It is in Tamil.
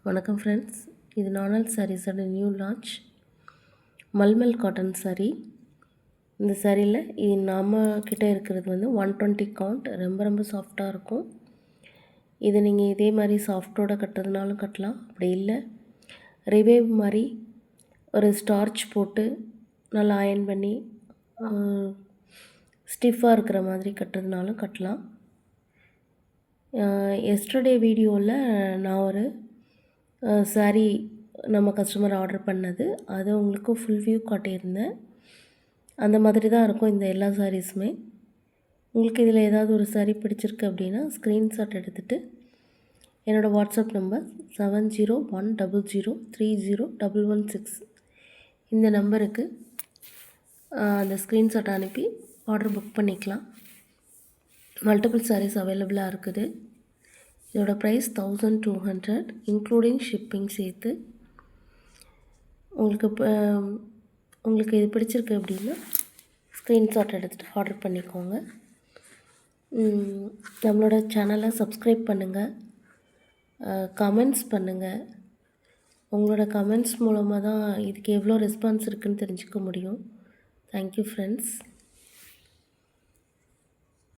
வணக்கம் ஃப்ரெண்ட்ஸ், இது நானல் சாரீஸோட new launch mulmul cotton sari. இந்த சாரியில் நம்ம கிட்டே இருக்கிறது வந்து 120 கவுண்ட், ரொம்ப சாஃப்டாக இருக்கும். இது நீங்கள் இதே மாதிரி சாஃப்டோடு கட்டுறதுனாலும் கட்டலாம், அப்படி இல்லை ரிவேவ் மாதிரி ஒரு ஸ்டார்ச் போட்டு நல்லா அயன் பண்ணி ஸ்டிஃபாக இருக்கிற மாதிரி கட்டுறதுனாலும் கட்டலாம். எஸ்டர்டே வீடியோவில் நான் ஒரு சாரீ நம்ம கஸ்டமர் ஆர்டர் பண்ணது, அதை உங்களுக்கு ஃபுல் வியூ காட்டியிருந்தேன். அந்த மாதிரி தான் இருக்கும் இந்த எல்லா சாரீஸுமே. உங்களுக்கு இதில் ஏதாவது ஒரு சாரீ பிடிச்சிருக்கு அப்படின்னா ஸ்க்ரீன்ஷாட் எடுத்துகிட்டு என்னோடய வாட்ஸ்அப் நம்பர் 7010030116 இந்த நம்பருக்கு அந்த ஸ்க்ரீன்ஷாட் அனுப்பி ஆர்டர் புக் பண்ணிக்கலாம். மல்டிபிள் சாரீஸ் அவைலபிளாக இருக்குது. இதோட ப்ரைஸ் 1200 இன்க்ளூடிங் ஷிப்பிங் சேர்த்து. உங்களுக்கு இது பிடிச்சிருக்கு அப்படின்னா ஸ்க்ரீன்ஷாட் எடுத்துகிட்டு ஆர்டர் பண்ணிக்கோங்க. நம்மளோட சேனலை சப்ஸ்கிரைப் பண்ணுங்கள், கமெண்ட்ஸ் பண்ணுங்கள். உங்களோட கமெண்ட்ஸ் மூலமாக தான் இதுக்கு எவ்வளோ ரெஸ்பான்ஸ் இருக்குதுன்னு தெரிஞ்சுக்க முடியும். Thank you friends.